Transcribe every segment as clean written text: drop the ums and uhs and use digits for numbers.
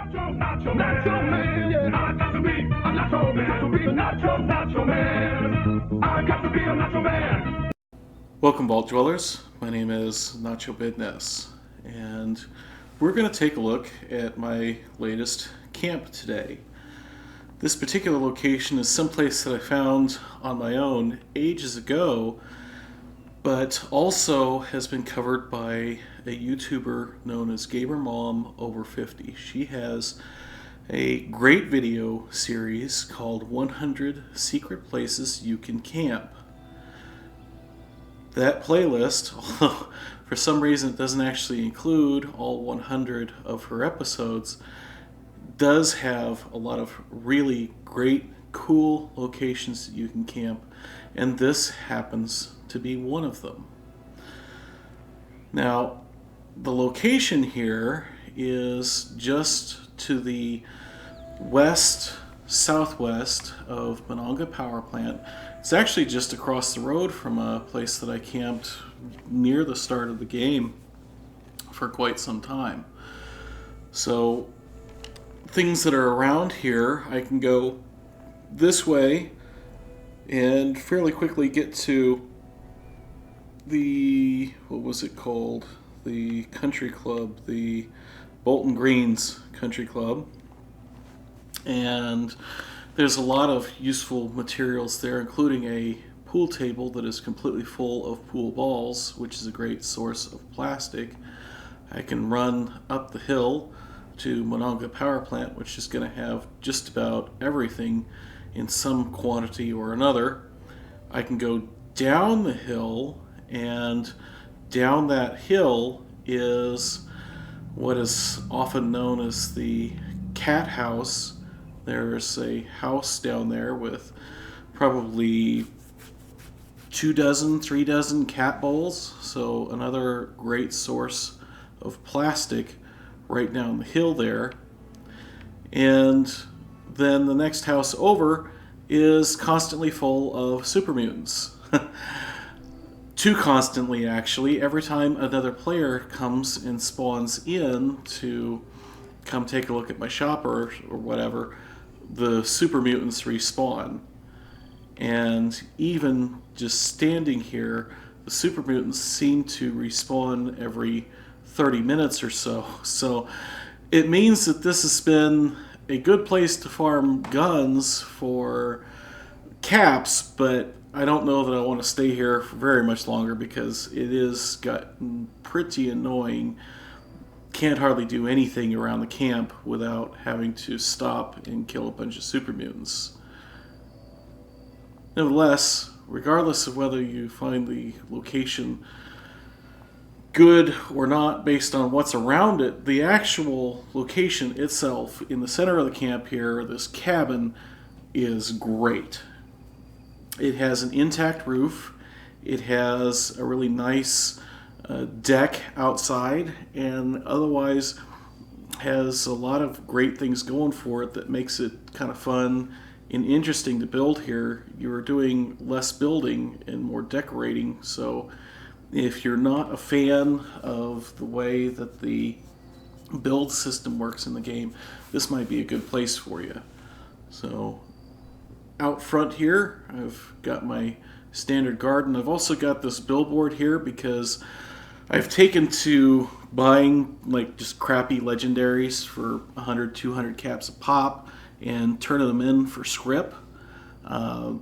Nacho man, yeah. I got to be a Nacho man. Got to be a Nacho man. I got to be a Nacho man. Welcome, Vault Dwellers. My name is Nacho Bidness, and we're going to take a look at my latest camp today. This particular location is someplace that I found on my own ages ago, but also has been covered by a YouTuber known as Gamer Mom Over 50. She has a great video series called 100 Secret Places You Can Camp. That playlist, although for some reason it doesn't actually include all 100 of her episodes, does have a lot of really great, cool locations that you can camp, and this happens to be one of them. Now, the location here is just to the southwest of Monongah Power Plant. It's actually just across the road from a place that I camped near the start of the game for quite some time. So, things that are around here, I can go this way and fairly quickly get to the, what was it called? The country club, the Bolton Greens Country Club. And there's a lot of useful materials there, including a pool table that is completely full of pool balls, which is a great source of plastic. I can run up the hill to Monongah Power Plant, which is going to have just about everything in some quantity or another. I can go down the hill, and down that hill is what is often known as the cat house. There's a house down there with probably 3 dozen cat bowls, so another great source of plastic right down the hill there. And then the next house over is constantly full of super mutants. Too constantly, actually. Every time another player comes and spawns in to come take a look at my shop or whatever, the super mutants respawn. And even just standing here, the super mutants seem to respawn every 30 minutes or so. So it means that this has been a good place to farm guns for caps, but I don't know that I want to stay here for very much longer because it is gotten pretty annoying. Can't hardly do anything around the camp without having to stop and kill a bunch of super mutants. Nevertheless, regardless of whether you find the location good or not based on what's around it, the actual location itself in the center of the camp here, this cabin, is great. It has an intact roof. It has a really nice deck outside, and otherwise has a lot of great things going for it that makes it kind of fun and interesting to build here. You're doing less building and more decorating, so if you're not a fan of the way that the build system works in the game, this might be a good place for you. So out front here, I've got my standard garden. I've also got this billboard here because I've taken to buying like just crappy legendaries for 100, 200 caps a pop and turning them in for scrip. That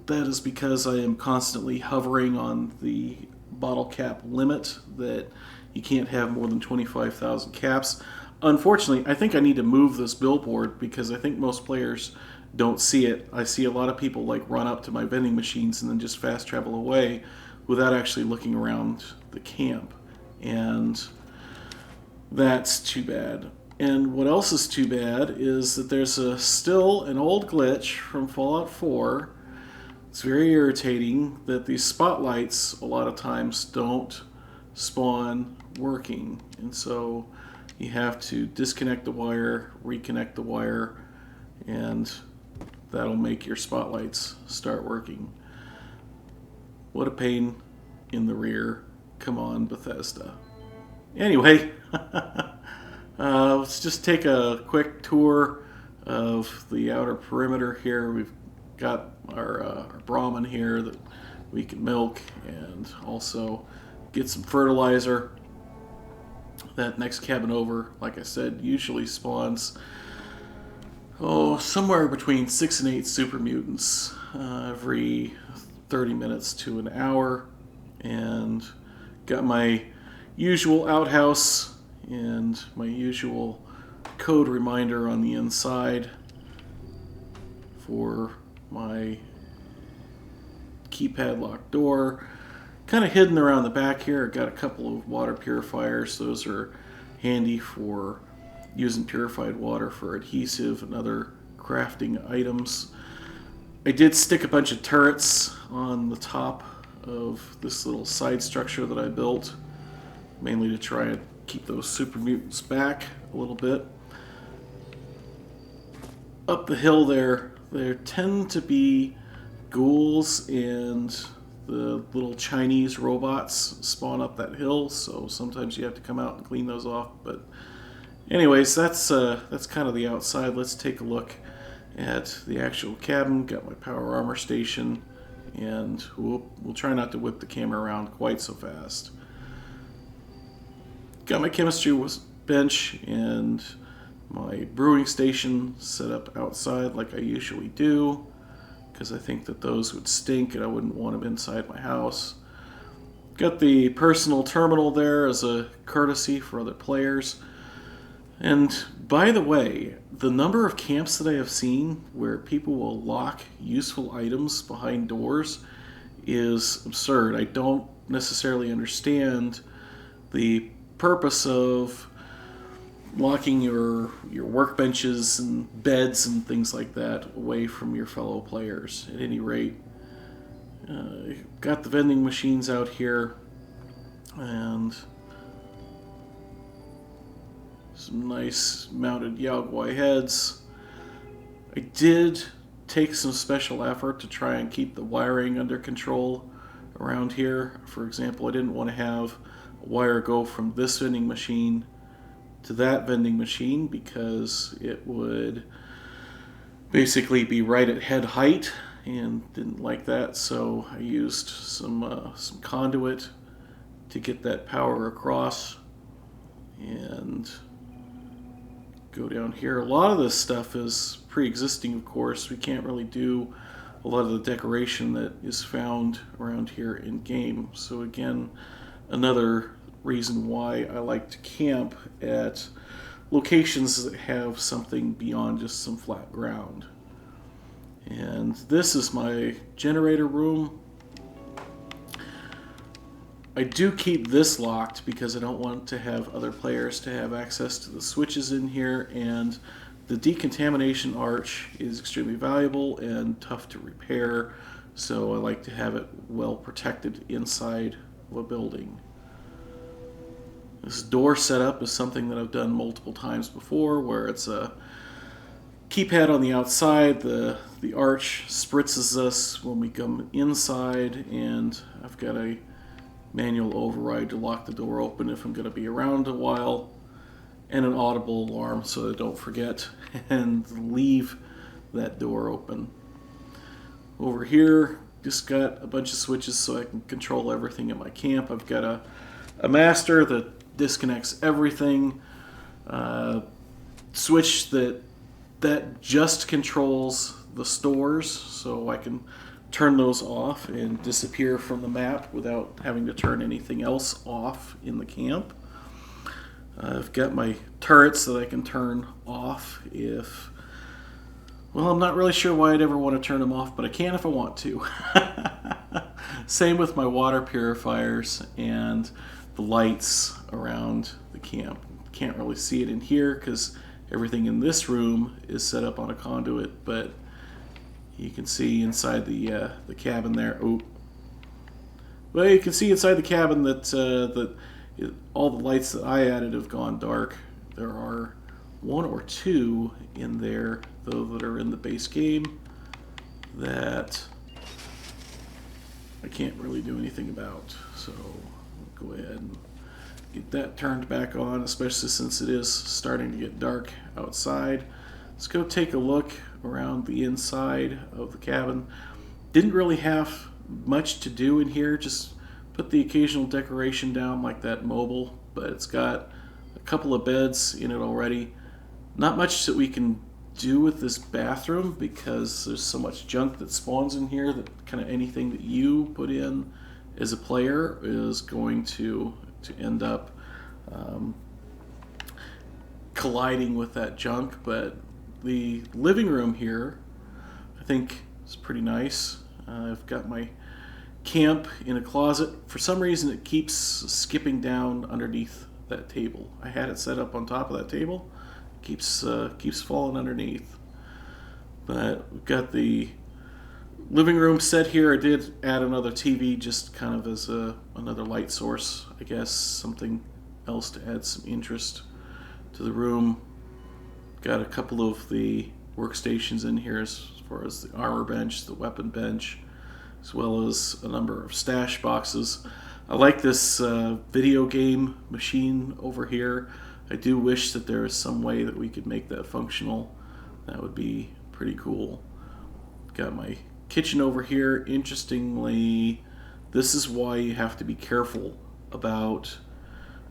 is because I am constantly hovering on the bottle cap limit that you can't have more than 25,000 caps. Unfortunately, I think I need to move this billboard because I think most players don't see it. I see a lot of people like run up to my vending machines and then just fast travel away without actually looking around the camp. And that's too bad. And what else is too bad is that there's still an old glitch from Fallout 4. It's very irritating that these spotlights a lot of times don't spawn working. And so you have to disconnect the wire, reconnect the wire, and that'll make your spotlights start working. What a pain in the rear. Come on, Bethesda. Anyway, Let's just take a quick tour of the outer perimeter here. We've got our Brahmin here that we can milk and also get some fertilizer. That next cabin over, like I said, usually spawns somewhere between 6 and 8 super mutants every 30 minutes to an hour. And got my usual outhouse and my usual code reminder on the inside for my keypad locked door. Kind of hidden around the back here, I've got a couple of water purifiers. Those are handy for using purified water for adhesive and other crafting items. I did stick a bunch of turrets on the top of this little side structure that I built, mainly to try and keep those super mutants back a little bit. Up the hill there tend to be ghouls and the little Chinese robots spawn up that hill, so sometimes you have to come out and clean those off. But anyways, that's kind of the outside. Let's take a look at the actual cabin. Got my power armor station, and we'll try not to whip the camera around quite so fast. Got my chemistry bench and my brewing station set up outside like I usually do, because I think that those would stink and I wouldn't want them inside my house. Got the personal terminal there as a courtesy for other players. And by the way, the number of camps that I have seen where people will lock useful items behind doors is absurd. I don't necessarily understand the purpose of locking your workbenches and beds and things like that away from your fellow players. At any rate, got the vending machines out here and some nice mounted Yaogwai heads. I did take some special effort to try and keep the wiring under control around here. For example, I didn't want to have a wire go from this vending machine to that vending machine because it would basically be right at head height, and didn't like that, so I used some conduit to get that power across. And go down here. A lot of this stuff is pre-existing, of course. We can't really do a lot of the decoration that is found around here in game. So again, another reason why I like to camp at locations that have something beyond just some flat ground. And this is my generator room. I do keep this locked because I don't want to have other players to have access to the switches in here, and the decontamination arch is extremely valuable and tough to repair, so I like to have it well protected inside of a building. This door setup is something that I've done multiple times before, where it's a keypad on the outside, the arch spritzes us when we come inside, and I've got a manual override to lock the door open if I'm going to be around a while, and an audible alarm so I don't forget and leave that door open. Over here, just got a bunch of switches so I can control everything at my camp. I've got a master that disconnects everything, switch that just controls the stores, so I can turn those off and disappear from the map without having to turn anything else off in the camp. I've got my turrets that I can turn off if... Well, I'm not really sure why I'd ever want to turn them off, but I can if I want to. Same with my water purifiers and the lights around the camp. Can't really see it in here because everything in this room is set up on a conduit, but you can see inside the cabin there. Oh, well, you can see inside the cabin that all the lights that I added have gone dark. There are one or two in there, though, that are in the base game that I can't really do anything about. So I'll go ahead and Get that turned back on, especially since it is starting to get dark outside. Let's go take a look around the inside of the cabin. Didn't really have much to do in here, just put the occasional decoration down like that mobile, but it's got a couple of beds in it already. Not much that we can do with this bathroom because there's so much junk that spawns in here that kind of anything that you put in as a player is going to end up colliding with that junk. But the living room here, I think, is pretty nice. I've got my camp in a closet. For some reason, it keeps skipping down underneath that table. I had it set up on top of that table. Keeps falling underneath. But we've got the living room set here. I did add another TV just kind of as another light source, I guess, something else to add some interest to the room. Got a couple of the workstations in here as far as the armor bench, the weapon bench, as well as a number of stash boxes. I like this video game machine over here. I do wish that there is some way that we could make that functional. That would be pretty cool. Got my kitchen over here. Interestingly, this is why you have to be careful about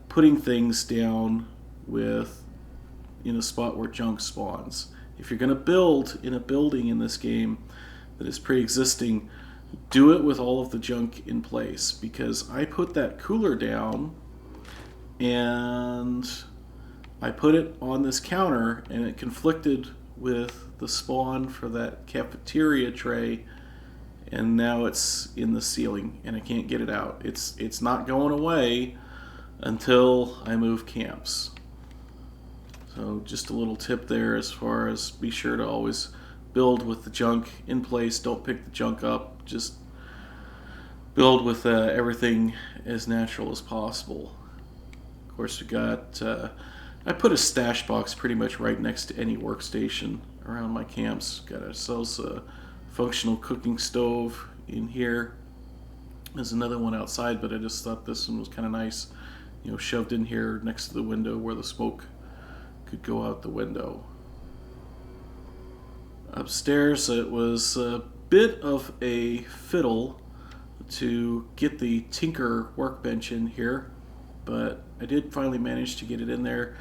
putting things down in a spot where junk spawns. If you're going to build in a building in this game that is pre-existing, do it with all of the junk in place, because I put that cooler down and I put it on this counter and it conflicted with the spawn for that cafeteria tray, and now it's in the ceiling and I can't get it out. It's not going away until I move camps. So just a little tip there as far as be sure to always build with the junk in place. Don't pick the junk up. Just build with everything as natural as possible. Of course, we got I put a stash box pretty much right next to any workstation around my camps. Got ourselves a functional cooking stove in here. There's another one outside, but I just thought this one was kind of nice, shoved in here next to the window where the smoke could go out the window. Upstairs, it was a bit of a fiddle to get the Tinker workbench in here, but I did finally manage to get it in there.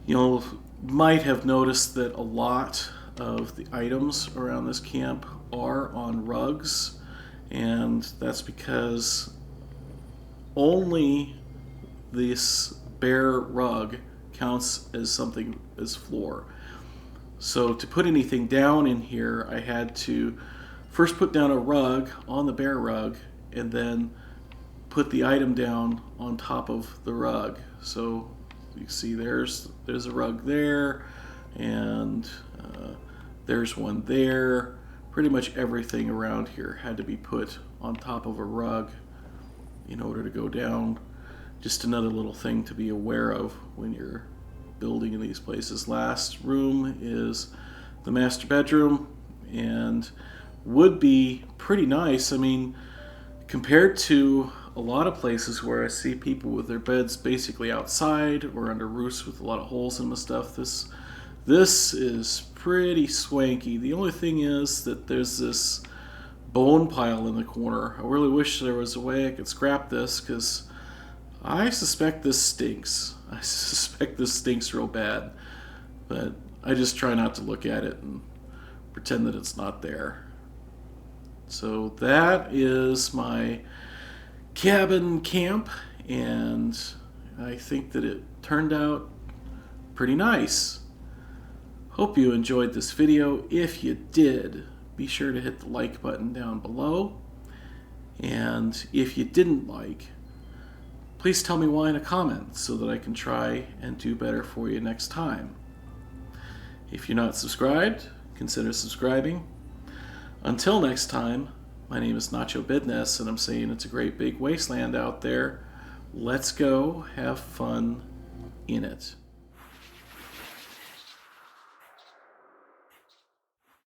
You might have noticed that a lot of the items around this camp are on rugs, and that's because only this bare rug counts as something as floor. So to put anything down in here, I had to first put down a rug on the bare rug and then put the item down on top of the rug. So you see there's a rug there, and there's one there. Pretty much everything around here had to be put on top of a rug in order to go down. Just another little thing to be aware of when you're building in these places. Last room is the master bedroom, and would be pretty nice. I mean, compared to a lot of places where I see people with their beds basically outside or under roofs with a lot of holes in them and stuff, this is pretty swanky. The only thing is that there's this bone pile in the corner. I really wish there was a way I could scrap this, because I suspect this stinks. I suspect this stinks real bad, but I just try not to look at it and pretend that it's not there. So that is my cabin camp, and I think that it turned out pretty nice. Hope you enjoyed this video. If you did, be sure to hit the like button down below, and if you didn't like, please tell me why in a comment so that I can try and do better for you next time. If you're not subscribed, consider subscribing. Until next time, my name is Nacho Bidness, and I'm saying it's a great big wasteland out there. Let's go have fun in it.